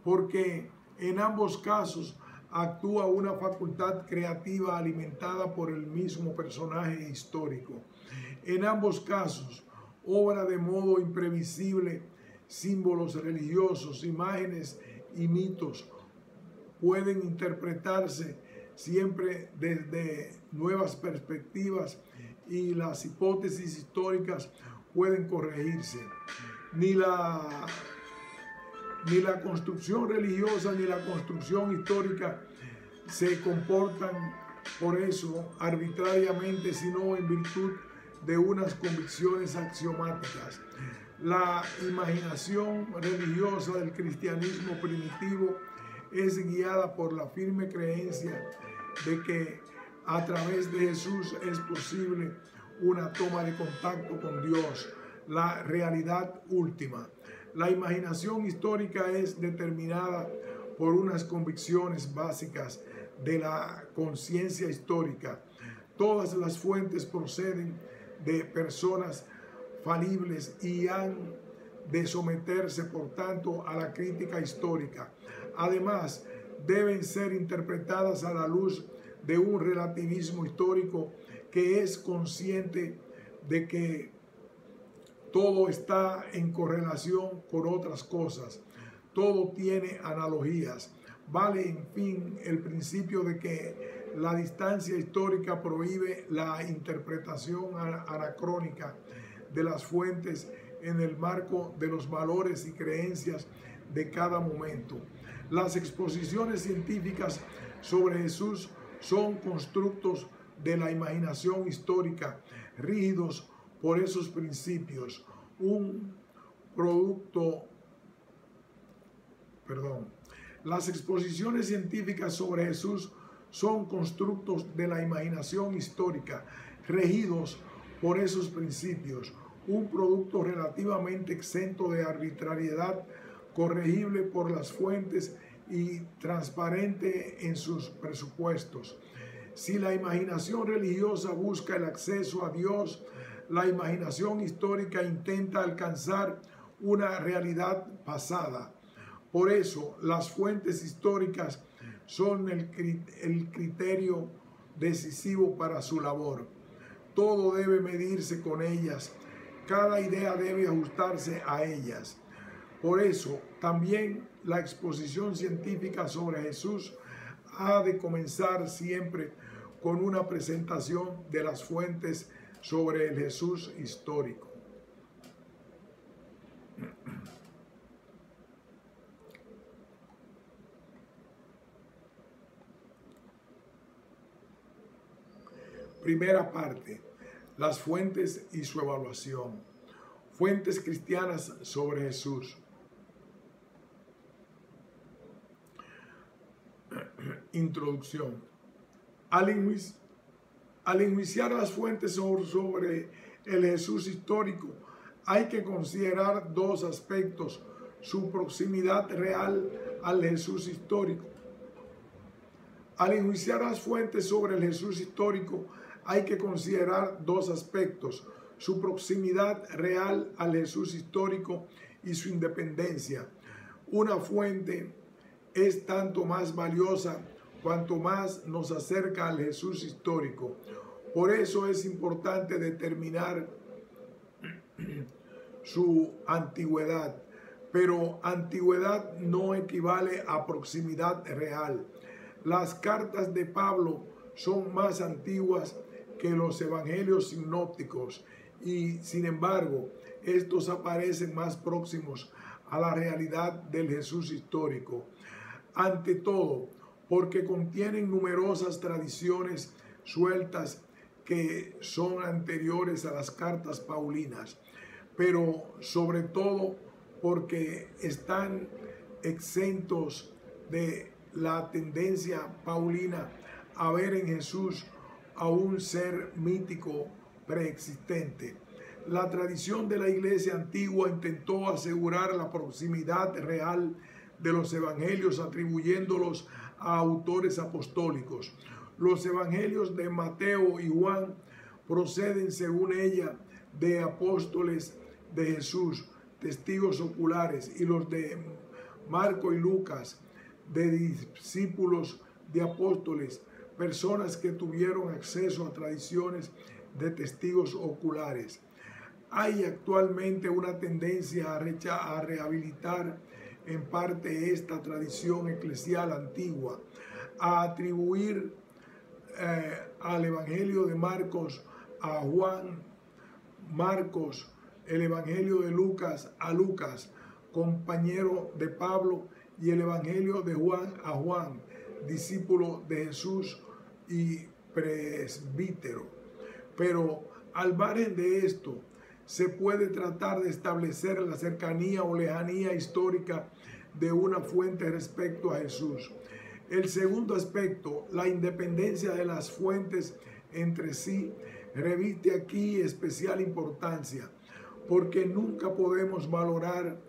A: porque en ambos casos actúa una facultad creativa alimentada por el mismo personaje histórico. En ambos casos, obra de modo imprevisible símbolos religiosos, imágenes y mitos pueden interpretarse siempre desde nuevas perspectivas y las hipótesis históricas pueden corregirse. Ni la construcción religiosa ni la construcción histórica se comportan por eso arbitrariamente, sino en virtud de unas convicciones axiomáticas. La imaginación religiosa del cristianismo primitivo es guiada por la firme creencia de que a través de Jesús es posible una toma de contacto con Dios, la realidad última. La imaginación histórica es determinada por unas convicciones básicas de la conciencia histórica. Todas las fuentes proceden de personas falibles y han de someterse, por tanto, a la crítica histórica. Además, deben ser interpretadas a la luz de un relativismo histórico que es consciente de que todo está en correlación con otras cosas, todo tiene analogías. Vale, en fin, el principio de que la distancia histórica prohíbe la interpretación anacrónica de las fuentes en el marco de los valores y creencias de cada momento. Las exposiciones científicas sobre Jesús son constructos de la imaginación histórica, rígidos por esos principios. Las exposiciones científicas sobre Jesús son constructos de la imaginación histórica, regidos por esos principios, un producto relativamente exento de arbitrariedad, corregible por las fuentes y transparente en sus presupuestos. Si la imaginación religiosa busca el acceso a Dios, la imaginación histórica intenta alcanzar una realidad pasada. Por eso, las fuentes históricas son el criterio decisivo para su labor. Todo debe medirse con ellas, cada idea debe ajustarse a ellas. Por eso, también la exposición científica sobre Jesús ha de comenzar siempre con una presentación de las fuentes sobre el Jesús histórico. Primera parte, las fuentes y su evaluación. Fuentes cristianas sobre Jesús. Introducción. Al enjuiciar las fuentes sobre el Jesús histórico, hay que considerar dos aspectos: su proximidad real al Jesús histórico. Al enjuiciar las fuentes sobre el Jesús histórico, hay que considerar dos aspectos: su proximidad real al Jesús histórico y su independencia. Una fuente es tanto más valiosa cuanto más nos acerca al Jesús histórico. Por eso es importante determinar su antigüedad, pero antigüedad no equivale a proximidad real. Las cartas de Pablo son más antiguas que los evangelios sinópticos y, sin embargo, estos aparecen más próximos a la realidad del Jesús histórico. Ante todo, porque contienen numerosas tradiciones sueltas que son anteriores a las cartas paulinas, pero sobre todo porque están exentos de la tendencia paulina a ver en Jesús a un ser mítico preexistente. La tradición de la Iglesia antigua intentó asegurar la proximidad real de los evangelios atribuyéndolos a autores apostólicos. Los evangelios de Mateo y Juan proceden, según ella, de apóstoles de Jesús, testigos oculares, y los de Marco y Lucas, de discípulos de apóstoles, personas que tuvieron acceso a tradiciones de testigos oculares. Hay actualmente una tendencia a rehabilitar en parte esta tradición eclesial antigua, a atribuir al Evangelio de Marcos a Juan, Marcos, el Evangelio de Lucas a Lucas, compañero de Pablo, y el Evangelio de Juan a Juan, discípulo de Jesús y presbítero. Pero al margen de esto, se puede tratar de establecer la cercanía o lejanía histórica de una fuente respecto a Jesús. El segundo aspecto, la independencia de las fuentes entre sí, reviste aquí especial importancia, porque nunca podemos valorar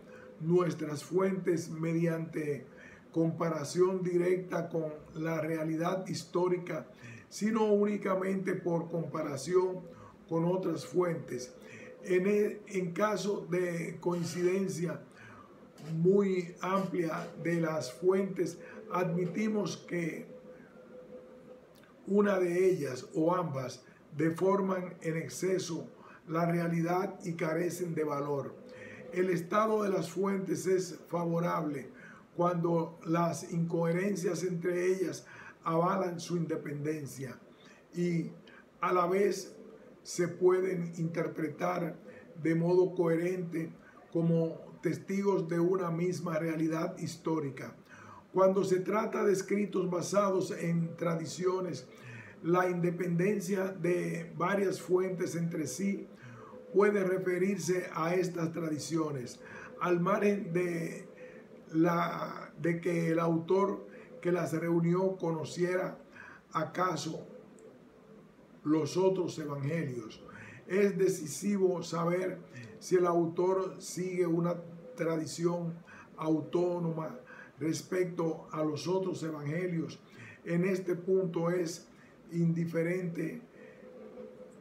A: nuestras fuentes mediante comparación directa con la realidad histórica, sino únicamente por comparación con otras fuentes. En caso de coincidencia muy amplia de las fuentes, admitimos que una de ellas o ambas deforman en exceso la realidad y carecen de valor. El estado de las fuentes es favorable cuando las incoherencias entre ellas avalan su independencia y a la vez se pueden interpretar de modo coherente como testigos de una misma realidad histórica. Cuando se trata de escritos basados en tradiciones, la independencia de varias fuentes entre sí puede referirse a estas tradiciones, al margen de que el autor que las reunió conociera acaso los otros evangelios. Es decisivo saber si el autor sigue una tradición autónoma respecto a los otros evangelios. En este punto es indiferente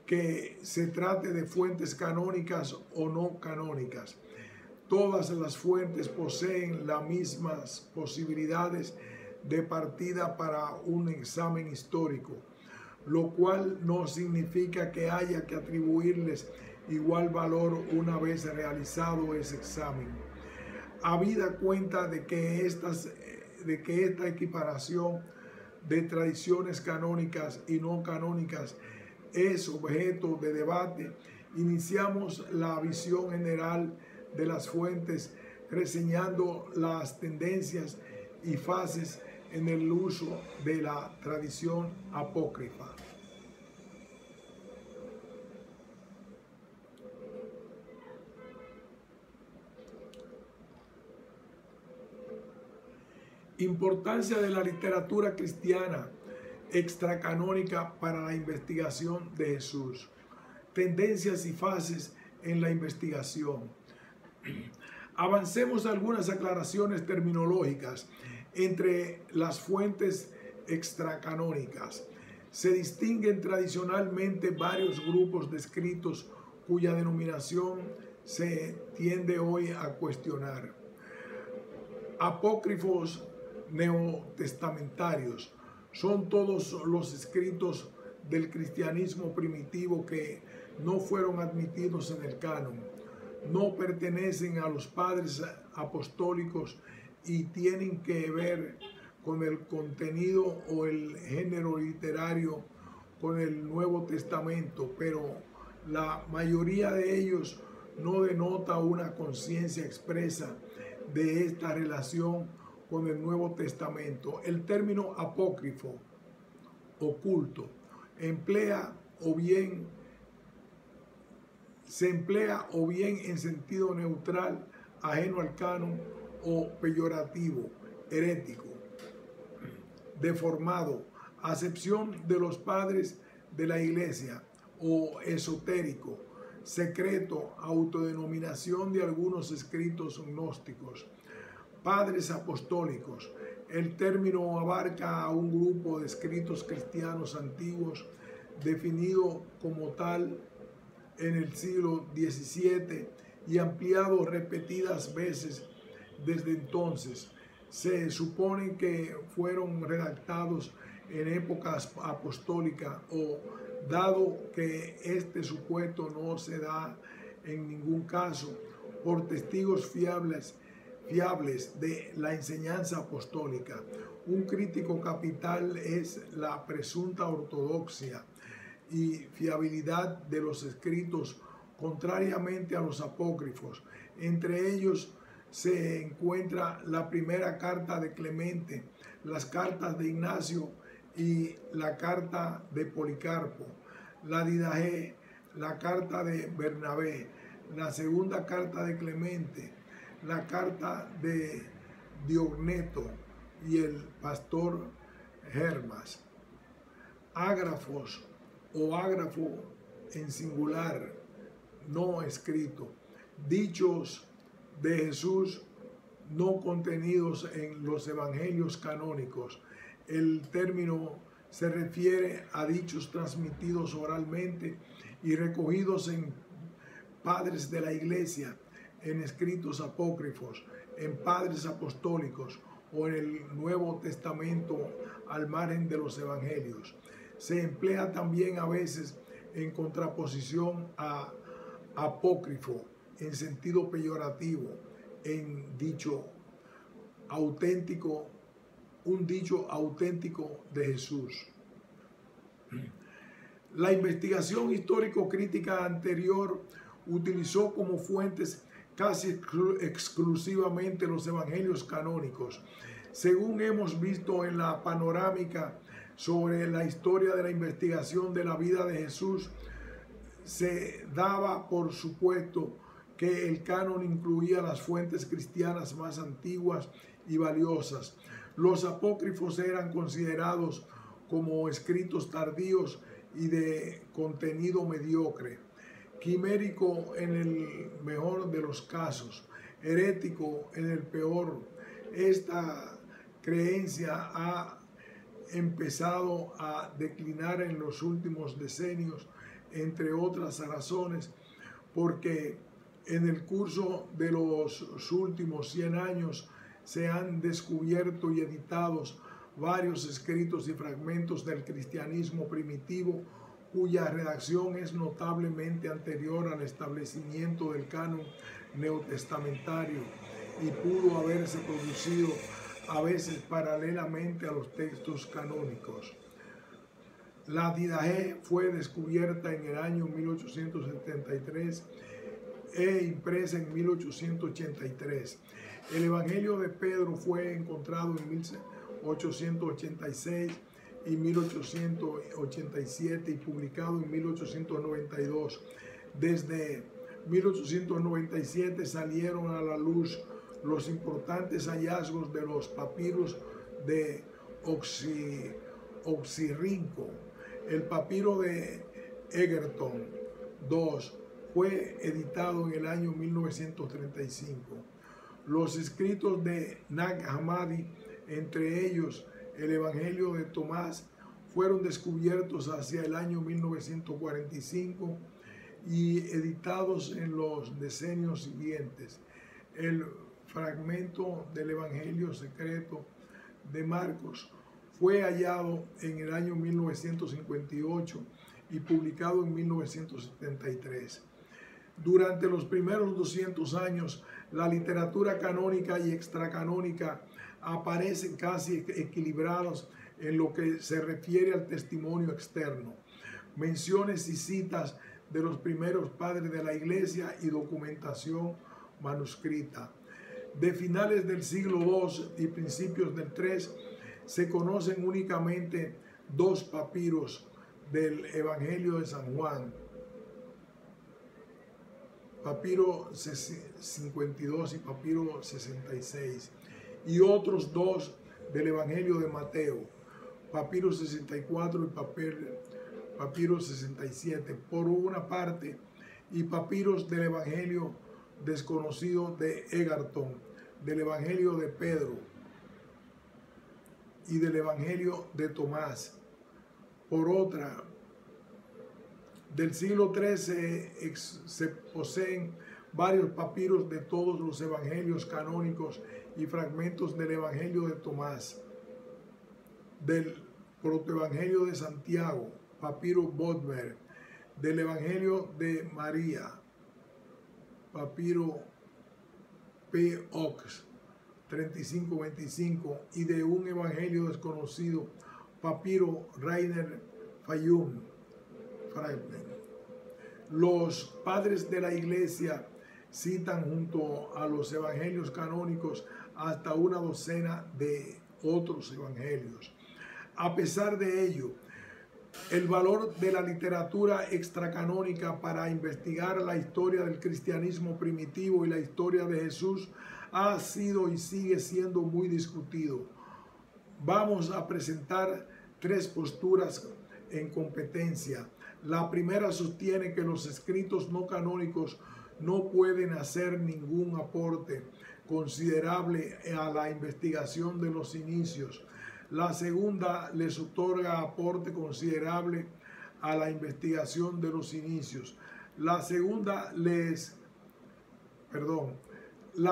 A: que se trate de fuentes canónicas o no canónicas. Todas las fuentes poseen las mismas posibilidades de partida para un examen histórico, lo cual no significa que haya que atribuirles igual valor una vez realizado ese examen. Habida cuenta de que esta equiparación de tradiciones canónicas y no canónicas es objeto de debate, iniciamos la visión general de las fuentes, reseñando las tendencias y fases en el uso de la tradición apócrifa. Importancia de la literatura cristiana extracanónica para la investigación de Jesús. Tendencias y fases en la investigación. Avancemos algunas aclaraciones terminológicas entre las fuentes extracanónicas. Se distinguen tradicionalmente varios grupos de escritos cuya denominación se tiende hoy a cuestionar. Apócrifos neotestamentarios son todos los escritos del cristianismo primitivo que no fueron admitidos en el canon, no pertenecen a los padres apostólicos y tienen que ver con el contenido o el género literario con el Nuevo Testamento, pero la mayoría de ellos no denota una conciencia expresa de esta relación con el Nuevo Testamento. El término apócrifo, oculto, se emplea o bien en sentido neutral, ajeno al canon, o peyorativo, herético, deformado, acepción de los padres de la iglesia, o esotérico, secreto, autodenominación de algunos escritos gnósticos. Padres apostólicos. El término abarca a un grupo de escritos cristianos antiguos definido como tal en el siglo XVII y ampliado repetidas veces desde entonces. se supone que fueron redactados en épocas apostólicas, o dado que este supuesto no se da en ningún caso, por testigos fiables de la enseñanza apostólica. Un crítico capital es la presunta ortodoxia y fiabilidad de los escritos, contrariamente a los apócrifos. Entre ellos se encuentra la primera carta de Clemente, las cartas de Ignacio y la carta de Policarpo, la Didaje, la carta de Bernabé, la segunda carta de Clemente, la carta de Diogneto y el pastor Hermas. Ágrafos o ágrafo en singular, no escrito. Dichos de Jesús no contenidos en los evangelios canónicos. El término se refiere a dichos transmitidos oralmente y recogidos en padres de la iglesia, en escritos apócrifos, en padres apostólicos o en el Nuevo Testamento al margen de los evangelios. Se emplea también a veces en contraposición a apócrifo en sentido peyorativo, en dicho auténtico, un dicho auténtico de Jesús. La investigación histórico-crítica anterior utilizó como fuentes casi exclusivamente los evangelios canónicos. Según hemos visto en la panorámica sobre la historia de la investigación de la vida de Jesús, se daba por supuesto que el canon incluía las fuentes cristianas más antiguas y valiosas. Los apócrifos eran considerados como escritos tardíos y de contenido mediocre, quimérico en el mejor de los casos, herético en el peor. Esta creencia ha empezado a declinar en los últimos decenios, entre otras razones, porque en el curso de los últimos 100 años se han descubierto y editados varios escritos y fragmentos del cristianismo primitivo cuya redacción es notablemente anterior al establecimiento del canon neotestamentario y pudo haberse producido a veces paralelamente a los textos canónicos. La Didaje fue descubierta en el año 1873 e impresa en 1883. El Evangelio de Pedro fue encontrado en 1886 y 1887 y publicado en 1892. Desde 1897 salieron a la luz los importantes hallazgos de los papiros de Oxirrinco. El papiro de Egerton II fue editado en el año 1935. Los escritos de Nag Hammadi, entre ellos el Evangelio de Tomás, fueron descubiertos hacia el año 1945 y editados en los decenios siguientes. El fragmento del Evangelio secreto de Marcos fue hallado en el año 1958 y publicado en 1973. Durante los primeros 200 años, la literatura canónica y extracanónica aparecen casi equilibrados en lo que se refiere al testimonio externo. Menciones y citas de los primeros padres de la Iglesia y documentación manuscrita. De finales del siglo II y principios del III se conocen únicamente dos papiros del Evangelio de San Juan, papiro 52 y papiro 66, y otros dos del Evangelio de Mateo, papiro 64 y papiro 67, por una parte, y papiros del Evangelio desconocido de Egerton, del Evangelio de Pedro y del Evangelio de Tomás. Por otra, del siglo XIII se poseen varios papiros de todos los evangelios canónicos y fragmentos del Evangelio de Tomás, del protoevangelio de Santiago, papiro Bodmer, del Evangelio de María, papiro P. Ox 3525, y de un evangelio desconocido, papiro Rainer Fayum fragment. Los padres de la iglesia citan junto a los evangelios canónicos hasta una docena de otros evangelios. A pesar de ello, el valor de la literatura extracanónica para investigar la historia del cristianismo primitivo y la historia de Jesús ha sido y sigue siendo muy discutido. Vamos a presentar tres posturas en competencia. La primera sostiene que los escritos no canónicos no pueden hacer ningún aporte considerable a la investigación de los inicios. La segunda les otorga aporte considerable a la investigación de los inicios. La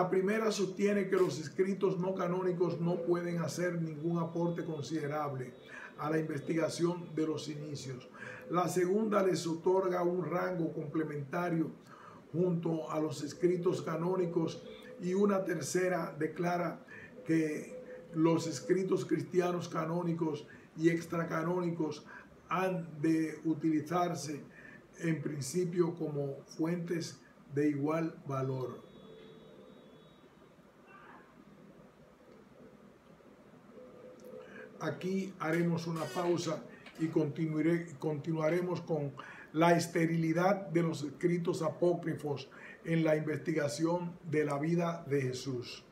A: primera sostiene que los escritos no canónicos no pueden hacer ningún aporte considerable a la investigación de los inicios. La segunda les otorga un rango complementario junto a los escritos canónicos, y una tercera declara que los escritos cristianos canónicos y extracanónicos han de utilizarse en principio como fuentes de igual valor. Aquí haremos una pausa y continuaremos con la esterilidad de los escritos apócrifos en la investigación de la vida de Jesús.